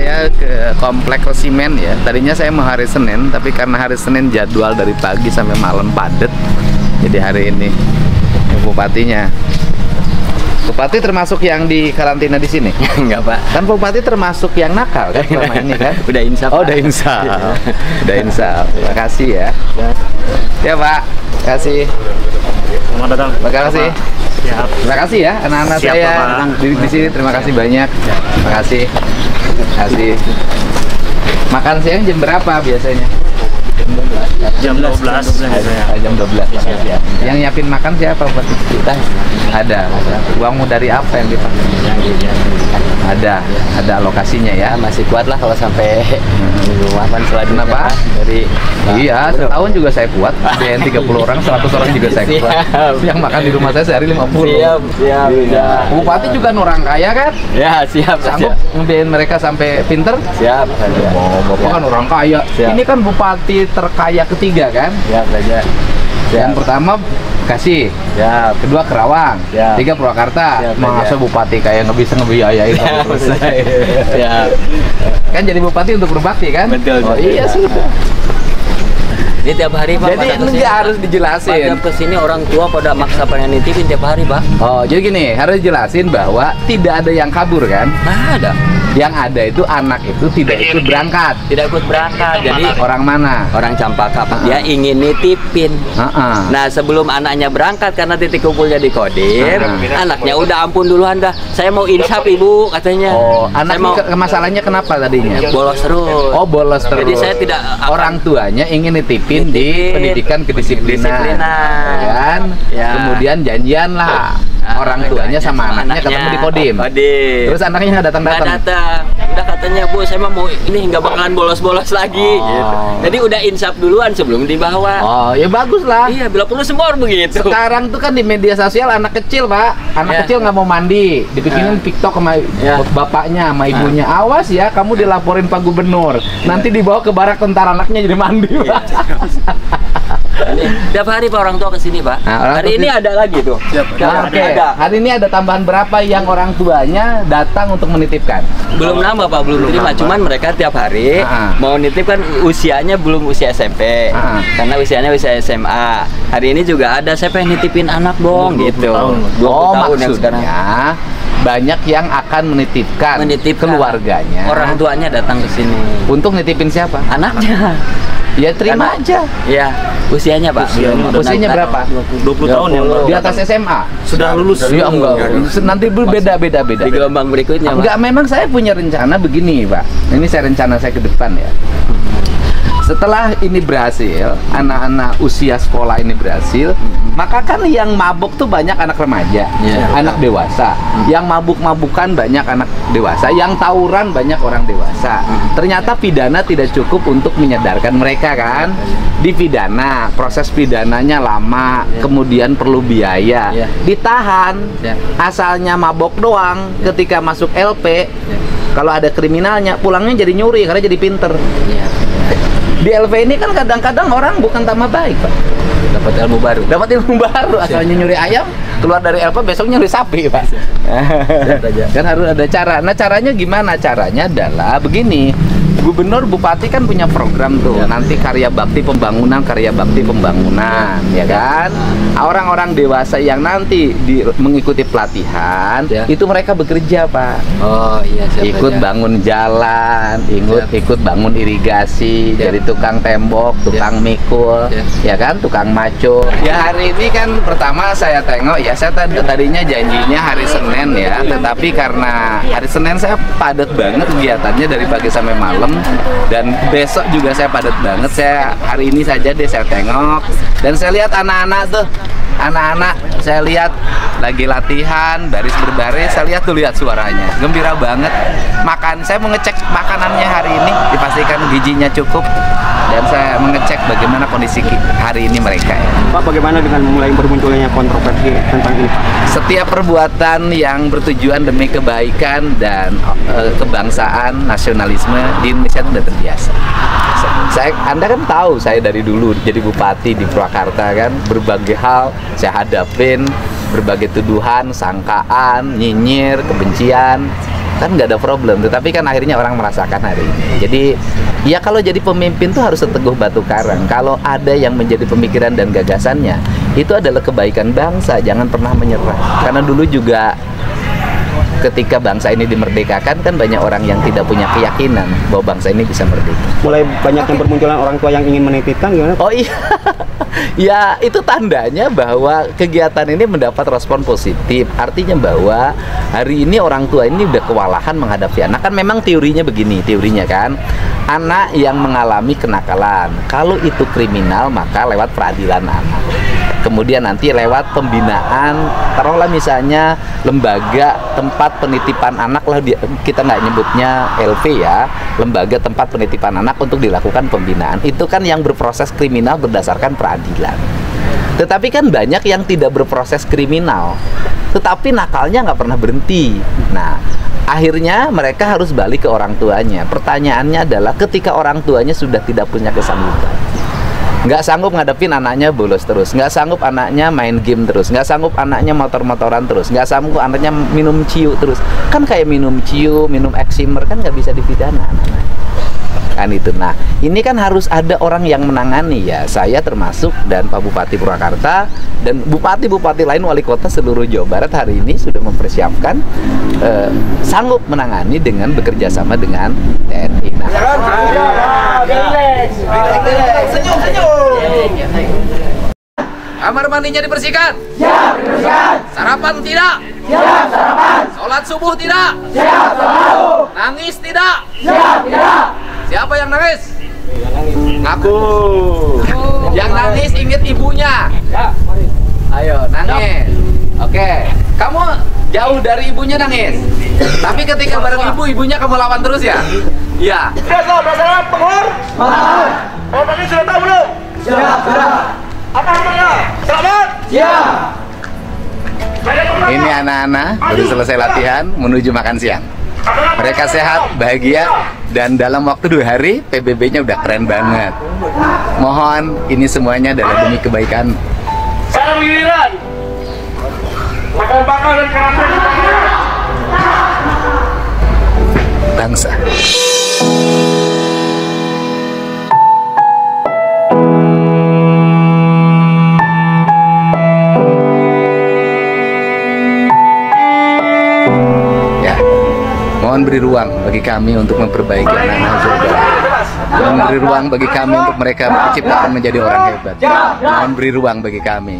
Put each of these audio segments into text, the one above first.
saya ke Komplek Resimen ya. Tadinya saya mau hari Senin, tapi karena hari Senin jadwal dari pagi sampai malam padat, jadi hari ini bupatinya. Bupati termasuk yang di karantina di sini? Enggak, Pak. Kan Bupati termasuk yang nakal kan selama ini kan? Udah insaf. Oh, udah insaf. Udah insaf. Terima kasih ya. Ya, Pak. Terima kasih. Selamat datang. Terima kasih. Siap. Terima kasih ya anak-anak Siap, saya Pak. di sini. Terima kasih banyak. Terima kasih. Terima kasih. Makan siang jam berapa biasanya? Jam 12. Jam 12. Ya. Yang nyiapin makan siapa buat kita? Ada. Uangmu dari apa yang dipakai? Ada alokasinya ya. Masih kuat lah kalau sampai minggu makan selanjutnya. Kenapa? Dari Iya, setahun juga saya kuat. Biayain 30 orang, 100 orang juga saya kuat. Yang makan di rumah saya sehari 50. Siap. Bupati juga orang kaya kan? Ya, siap. Sanggup ngebiayain mereka sampai pinter? Siap. Bapak kan orang kaya. Siap. Ini kan bupati terkaya ketiga kan? Siap saja. Yang pertama Bekasi, Siap. kedua Kerawang, Siap. tiga Purwakarta. Siap, Masa siap. bupati kayak nggak bisa ngebiayain kalau selesai. Siap. Kan jadi bupati untuk berbakti kan? Betul, Oh betul. iya sudah. Ini tiap hari, Pak. Jadi pada kesini, nggak Pak. harus dijelasin. Pada kesini orang tua pada maksa pengen nitipin tiap hari, Pak. Oh jadi gini, harus jelasin bahwa tidak ada yang kabur kan? Nah, ada. Yang ada itu anak itu tidak ikut berangkat. Tidak ikut berangkat. Jadi Orang mana? orang Campaka, Pak. Dia ingin nitipin. Heeh. Nah, sebelum anaknya berangkat karena titik kumpulnya di Kodim, anaknya udah ampun duluan dah. Saya mau insaf, Ibu, katanya. Oh, Saya anak mau masalahnya kenapa tadinya? bolos terus. Oh, bolos terus. Jadi saya tidak orang tuanya ingin nitipin di pendidikan kedisiplinan, Kedisiplinan. ya kan? Ya. Kemudian janjian lah orang tuanya sama anaknya ketemu di Kodim. Terus Terus anaknya nggak nggak datang-datang. datang. Udah katanya, Bu, saya mah mau ini nggak bakalan bolos-bolos lagi. Oh. Gitu. Jadi udah insaf duluan sebelum dibawa. Oh, ya bagus lah. Iya, bila perlu semua orang begitu. Sekarang tuh kan di media sosial anak kecil, Pak. Anak Ya. kecil nggak mau mandi, dibikinin TikTok sama Ya. bapaknya, sama ibunya. Awas ya, kamu dilaporin Pak Gubernur. Nanti dibawa ke barak tentara, anaknya jadi mandi, Pak. Tiap hari Pak orang tua kesini, Pak. Nah, orang Hari tua ini kesini. ada lagi tuh. Nah, oke. Ada. Hari ini ada tambahan berapa yang orang tuanya datang untuk menitipkan? Belum nambah, Pak, belum terima. nambah. Cuman mereka tiap hari mau nitip kan usianya belum usia SMP. Karena usianya usia SMA. Hari ini juga ada, saya pengen nitipin anak dong, 20 gitu. tahun. 20 Oh, tahun yang sekarang. maksudnya banyak yang akan menitipkan, keluarganya. Orang tuanya datang ke sini. Untuk nitipin siapa? Anaknya. Ya terima aja. Iya, usianya, Pak. Usianya berapa? 20 tahun yang baru. Di atas SMA? Sudah lulus. Ya enggak. Nanti berbeda-beda. Di gelombang berikutnya, Pak. Enggak, memang saya punya rencana begini, Pak. Ini saya rencana saya ke depan ya. Setelah ini berhasil, anak-anak usia sekolah ini berhasil, maka kan yang mabuk tuh banyak anak remaja, Iya, anak dewasa. Yang mabuk-mabukan banyak anak dewasa, yang tawuran banyak orang dewasa. Ternyata pidana tidak cukup untuk menyadarkan mereka kan. Dipidana, proses pidananya lama, kemudian perlu biaya. Iya. Ditahan, Iya. asalnya mabok doang, ketika masuk LP, kalau ada kriminalnya, pulangnya jadi nyuri karena jadi pinter. Iya. Di LV ini kan kadang-kadang orang bukan tambah baik, Pak. Dapat ilmu baru. Dapat ilmu baru, asalnya nyuri ayam, keluar dari LV besok nyuri sapi, Pak. Kan harus ada cara. Nah, caranya gimana? Caranya adalah begini. Gubernur, bupati kan punya program tuh, nanti karya bakti pembangunan, ya kan? Orang-orang dewasa yang nanti mengikuti pelatihan, itu mereka bekerja, Pak. Oh iya, siap Ikut aja. bangun jalan, ikut bangun irigasi, dari tukang tembok, tukang mikul, ya kan, tukang maco. Ya hari ini kan pertama saya tengok ya, saya tadinya janjinya hari Senin ya, tetapi karena hari Senin saya padat banget kegiatannya dari pagi sampai malam, dan besok juga saya padat banget. Saya hari ini saja deh saya tengok, dan saya lihat anak-anak tuh. Anak-anak saya lihat lagi latihan baris berbaris, saya lihat suaranya gembira banget. Saya mengecek makanannya hari ini, dipastikan gizinya cukup, dan saya mengecek bagaimana kondisi hari ini mereka ya. Pak, bagaimana dengan mulai bermunculnya kontroversi tentang ini, Pak? Setiap perbuatan yang bertujuan demi kebaikan dan kebangsaan, nasionalisme di Indonesia itu sudah terbiasa. Anda kan tahu saya dari dulu jadi bupati di Purwakarta kan, berbagai hal saya hadapin, berbagai tuduhan, sangkaan, nyinyir, kebencian. kan nggak ada problem. Tetapi kan akhirnya orang merasakan hari ini. Jadi ya kalau jadi pemimpin tuh harus seteguh batu karang. Kalau ada yang menjadi pemikiran dan gagasannya, itu adalah kebaikan bangsa. Jangan pernah menyerah. Karena dulu juga ketika bangsa ini dimerdekakan kan banyak orang yang tidak punya keyakinan bahwa bangsa ini bisa merdeka. Mulai banyak yang bermunculan orang tua yang ingin menitipkan gimana? Oh iya, ya itu tandanya bahwa kegiatan ini mendapat respon positif. Artinya bahwa hari ini orang tua ini udah kewalahan menghadapi anak. Kan memang teorinya begini, teorinya kan, anak yang mengalami kenakalan, kalau itu kriminal maka lewat peradilan anak. Kemudian nanti lewat pembinaan, taruhlah misalnya lembaga tempat penitipan anak lah, kita nggak nyebutnya LP ya, lembaga tempat penitipan anak untuk dilakukan pembinaan. Itu kan yang berproses kriminal berdasarkan peradilan. Tetapi kan banyak yang tidak berproses kriminal, tetapi nakalnya nggak pernah berhenti. Nah, akhirnya mereka harus balik ke orang tuanya. Pertanyaannya adalah ketika orang tuanya sudah tidak punya kesanggupan, nggak sanggup ngadepin anaknya bolos terus, nggak sanggup anaknya main game terus, nggak sanggup anaknya motor-motoran terus, nggak sanggup anaknya minum ciu terus, kan kayak minum ciu, minum eksimer kan nggak bisa dipidana anak-anak. Kan itu. Nah, ini kan harus ada orang yang menangani ya. Saya termasuk dan Pak Bupati Purwakarta dan bupati-bupati lain, wali kota seluruh Jawa Barat hari ini sudah mempersiapkan sanggup menangani dengan bekerja sama dengan TNI. Nah, kamar mandinya dibersihkan? Siap, dibersihkan. Sarapan tidak? Siap, sarapan. Sholat subuh tidak? Siap, selalu. Nangis tidak? Siap, tidak. Siapa yang nangis? Aku. Yang nangis ingat ibunya. Ayo, nangis. Oke. Kamu jauh dari ibunya nangis. Tapi ketika bareng ibunya kamu lawan terus ya? Iya. Sudah penghor? Oh, tadi sudah tahu belum? Siap, sudah. Apa namanya? Selamat? Siap. Ini anak-anak baru selesai latihan menuju makan siang. Mereka sehat, bahagia, dan dalam waktu 2 hari PBB-nya udah keren banget. Mohon ini semuanya adalah demi kebaikan Salam giliran. Makan bakar dan karakter bangsa. Mohon beri ruang bagi kami untuk memperbaiki anak-anak Jawa Barat. Mohon beri ruang bagi kami untuk mereka diciptakan menjadi orang hebat. Mohon beri ruang bagi kami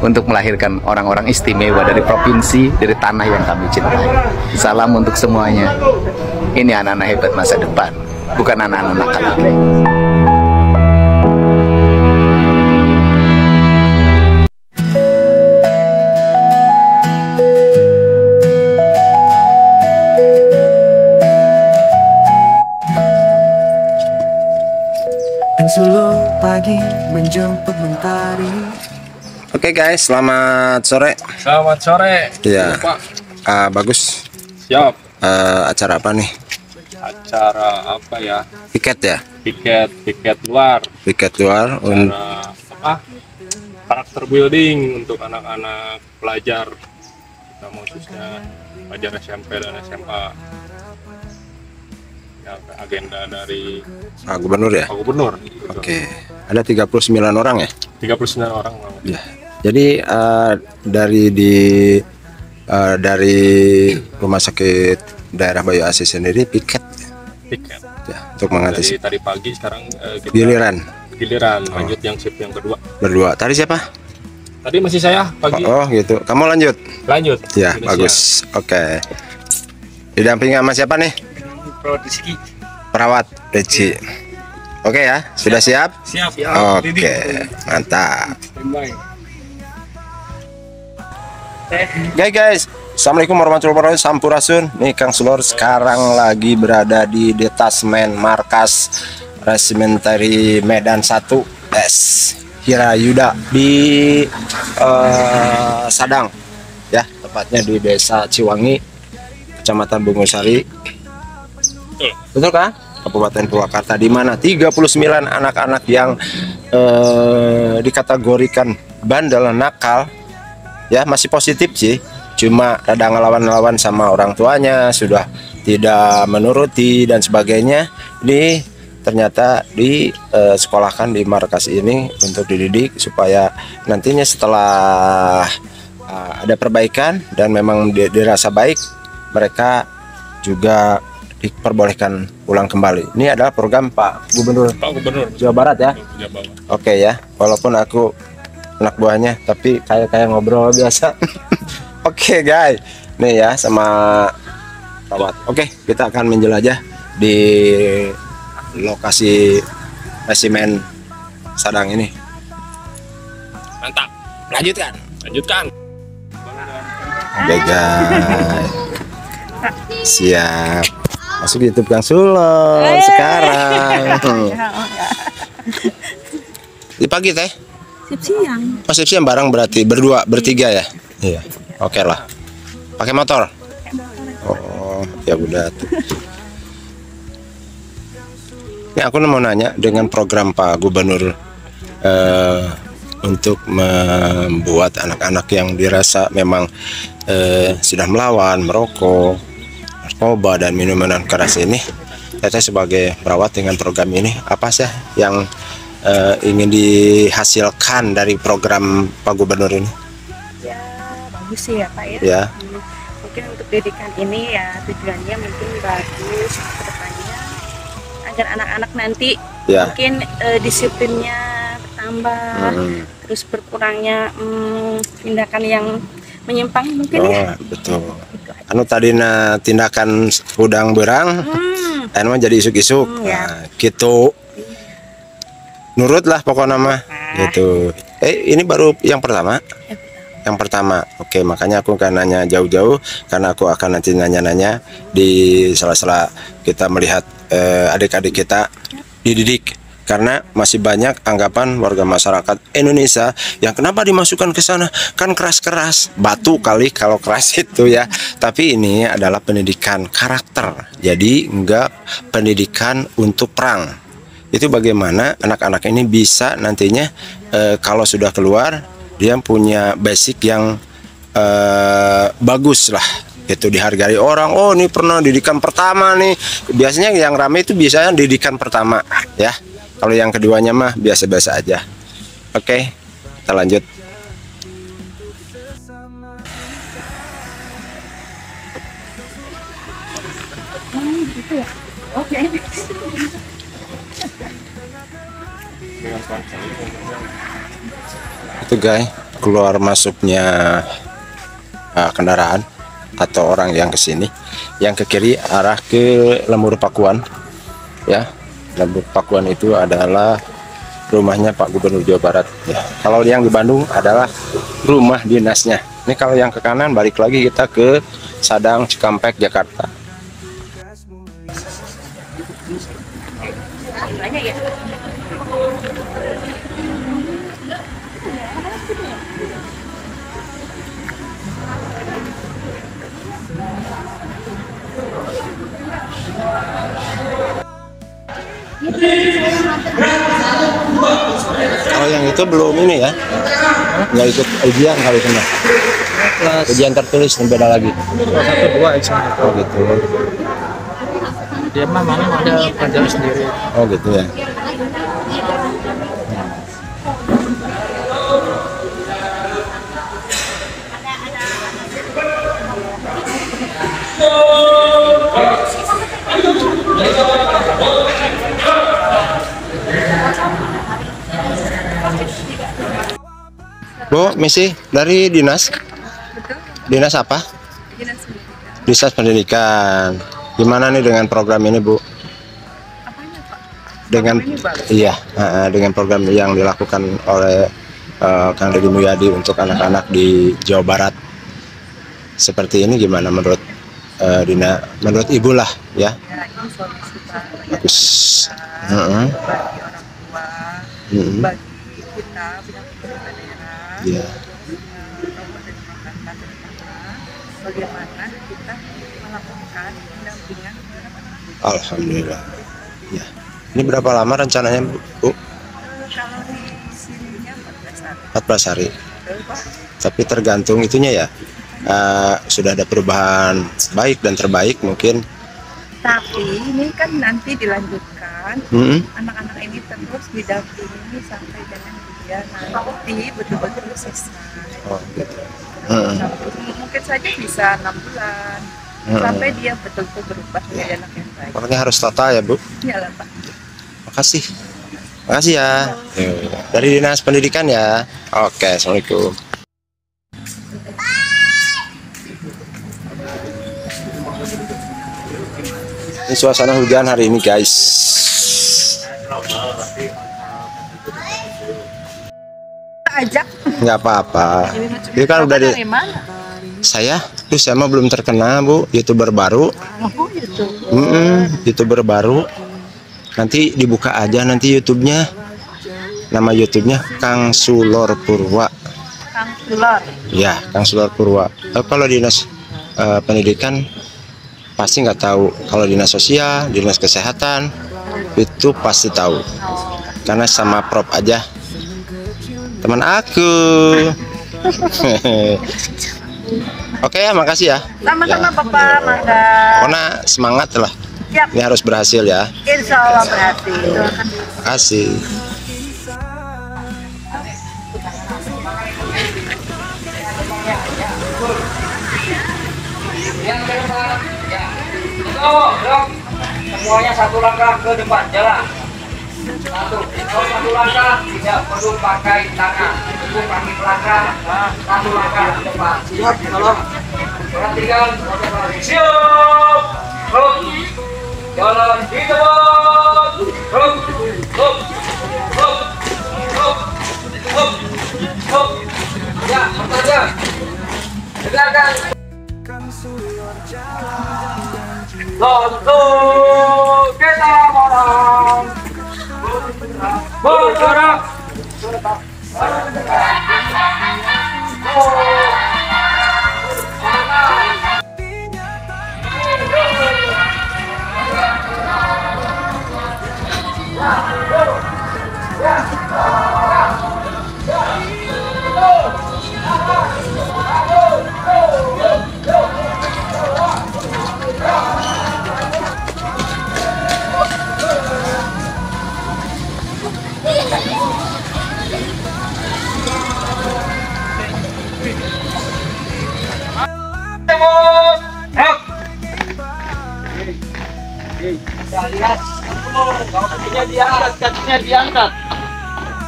untuk melahirkan orang-orang istimewa dari provinsi, dari tanah yang kami cintai. Salam untuk semuanya. Ini anak-anak hebat masa depan, bukan anak-anak nakal lagi. Pagi menjemput mentari. Oke guys, selamat sore. Selamat sore. Iya. Pak. Bagus. Siap. Acara apa nih? Acara apa ya? Piket ya? Piket luar. Piket luar. Acara apa? Karakter building untuk anak-anak pelajar. Kita khususnya pelajar SMP dan SMA. Ya, agenda dari Gubernur ya? Pak Gubernur. Gitu. Oke. Ada 39 orang ya? 39 orang. Ya. Jadi dari Rumah Sakit Daerah Bayu Asih sendiri piket ya, untuk mengantisipasi. Tadi pagi sekarang kita giliran lanjut yang shift yang kedua. Berdua. Tadi siapa? Tadi masih saya pagi. Oh gitu. Kamu lanjut? Lanjut. Ya, Indonesia. bagus. Oke. Didampingi sama siapa nih? Perawat Rizky. Oke ya, sudah siap? Siap. Oke, mantap. Guys, assalamualaikum warahmatullahi wabarakatuh. Sampurasun. Nih Kang Sulor sekarang lagi berada di detasmen markas Resimenteri Medan 1 S Hirayuda di Sadang, ya, tepatnya di Desa Ciwangi, Kecamatan Bungusari. Betul kan? Kabupaten Purwakarta, di mana 39 anak-anak yang dikategorikan bandel nakal, ya masih positif sih, cuma ada ngelawan-ngelawan sama orang tuanya, sudah tidak menuruti dan sebagainya, ini ternyata disekolahkan di markas ini untuk dididik supaya nantinya setelah ada perbaikan dan memang dirasa baik, mereka juga diperbolehkan pulang kembali. Ini adalah program Pak Gubernur Jawa Barat ya. Oke ya, walaupun aku anak buahnya, tapi kayak ngobrol biasa. Oke guys, nih ya sama perawat. Oke, kita akan menjelajah di lokasi resimen Sadang ini. Mantap. Lanjutkan. Oke guys, siap. Masuk YouTube Kang Sulor sekarang. Di pagi teh? Siang. Oh siang bareng berarti bertiga ya? Iya. Oke lah. Pakai motor? Oh ya udah tuh. Ini aku mau nanya dengan program Pak Gubernur untuk membuat anak-anak yang dirasa memang sudah melawan merokok, narkoba dan minuman keras ini, saya sebagai perawat dengan program ini apa sih yang ingin dihasilkan dari program Pak Gubernur ini? Ya bagus sih ya Pak ya. Ya. Mungkin untuk pendidikan ini ya tujuannya mungkin bagus kedepannya agar anak-anak nanti Ya. mungkin disiplinnya bertambah, terus berkurangnya tindakan yang menyimpang mungkin ya. Betul. Anu tadina tindakan udang berang, anu mah jadi isuk-isuk. Ya. Nah, gitu. Nurut lah pokoknya mah. Gitu. Ini baru yang pertama. Yang pertama. Oke, makanya aku akan nanya jauh-jauh karena aku akan nanti nanya-nanya di sela-sela kita melihat adik-adik kita dididik. Karena masih banyak anggapan warga masyarakat Indonesia yang kenapa dimasukkan ke sana, kan keras-keras, batu kali kalau keras itu ya. Tapi ini adalah pendidikan karakter, jadi enggak pendidikan untuk perang. Itu bagaimana anak-anak ini bisa nantinya kalau sudah keluar dia punya basic yang bagus lah, itu dihargai orang. Oh ini pernah didikan pertama nih, biasanya yang ramai itu biasanya didikan pertama ya. Kalau yang keduanya mah biasa-biasa aja. Oke, kita lanjut. Itu guys, keluar masuknya kendaraan atau orang yang ke sini. Yang ke kiri arah ke Lembur Pakuan ya. Lembur Pakuan itu adalah rumahnya Pak Gubernur Jawa Barat ya. Kalau yang di Bandung adalah rumah dinasnya. Ini kalau yang ke kanan balik lagi kita ke Sadang Cikampek Jakarta. Kalau yang itu belum ini ya, nggak ikut ujian kali kena. Ujian tertulis yang beda lagi. 1-2 exam. Oh gitu. Dia mah mana ada pelajaran sendiri. Oh gitu ya. Bu, misi dari dinas? Dinas apa? Dinas Pendidikan. Gimana nih dengan program ini, Bu? Dengan iya, dengan program yang dilakukan oleh Kang Deddy Mulyadi untuk anak-anak di Jawa Barat. Seperti ini gimana menurut Dina? Menurut Ibu lah ya. Bagus. Bagi kita bidang pendidikan daerah, Iya. bagaimana kita melakukan pendampingan. Alhamdulillah. Ya. Ini berapa lama rencananya, Bu? Kalau di sininya 14 hari. 14 hari. Tapi tergantung itunya ya. Sudah ada perubahan baik dan terbaik mungkin Tapi ini kan nanti dilanjutkan, anak-anak ini terus didampingi sampai dengan dia nanti betul-betul selesai. Oh, gitu. Mungkin saja bisa 6 bulan, sampai dia betul-betul berubah menjadi anak yang baik. Pokoknya harus total ya, Bu? Iyalah, Pak. Makasih. Makasih ya. Dari Dinas Pendidikan ya. Oke, Assalamualaikum. Ini suasana hujan hari ini, guys. Ajak. Nggak apa-apa. Ini kan udah Dari mana? saya mah belum terkenal, Bu. YouTuber baru. Oh, YouTuber. YouTuber baru. Nanti dibuka aja nanti YouTube-nya. Nama YouTube-nya Kang Sulor Purwa. Kang Sulor. Ya, Kang Sulor Purwa. Kalau Dinas Pendidikan pasti nggak tahu. Kalau Dinas Sosial, Dinas Kesehatan itu pasti tahu. Karena sama Prof aja. Teman aku. Oke ya, makasih ya. Sama-sama ya. Bapak, mangga. Pokoknya semangat lah. Siap. Ini harus berhasil ya. Insya Allah berhasil. Terima kasih. Semuanya satu langkah ke depan, jalan. Satu langkah, tidak perlu pakai tangan, cukup kaki melangkah, satu langkah ke depan. Siap, tolong. Perhatikan, siap. Jalan di depan. Ya, saja. Dengarkan. Satu, kita orang bergerak. Lihat, kakinya diangkat, kakinya diangkat.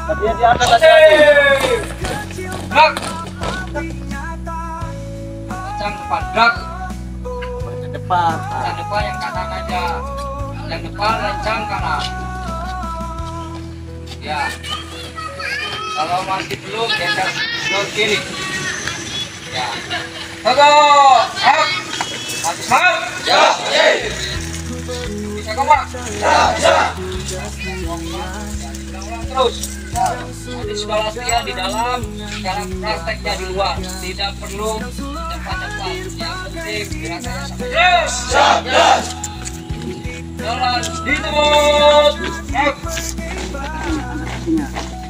Kakinya diangkat. Gerak. Kencang depan, gerak. Ke depan. Yang depan yang kanan aja. Yang depan lencang kanan. Ya. Kalau masih belum, geser ke kiri. Ya. Satu, gerak. Masih semangat. Ya. Bisa kompak? Ya. Ulang terus. Tadi sudah latihan di dalam, sekarang prakteknya di luar. Tidak perlu cepat-cepat. Yang penting gerakannya sampai terus. Yes. Jalan di tempat.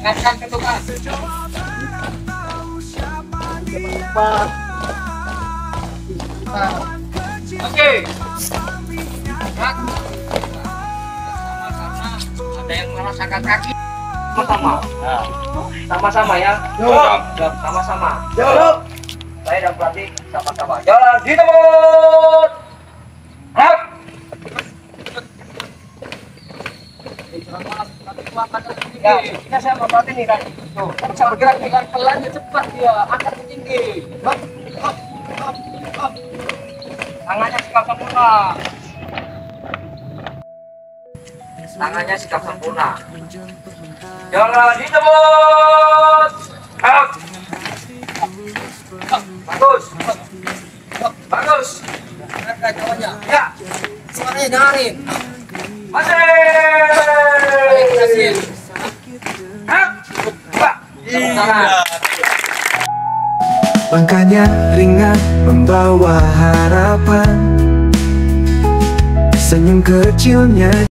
Angkat ketukan. Oke. Sama-sama ada yang merasakan kaki. Sama-sama ya. Sama-sama. Saya dan pelatih sama-sama. Jalan di tempat. Ya, ini saya mau pelatih nih kan. Tuh, bisa bergerak dengan pelan dan cepat dia. Angkat tinggi. Tangannya sikap sempurna. Tangannya sikap sempurna. Jalan di tempat. Bagus. Bagus. Angkat kawannya. Ya. Suaranya dengarin. Masih. Berhasil. Langkahnya ringan membawa harapan, senyum kecilnya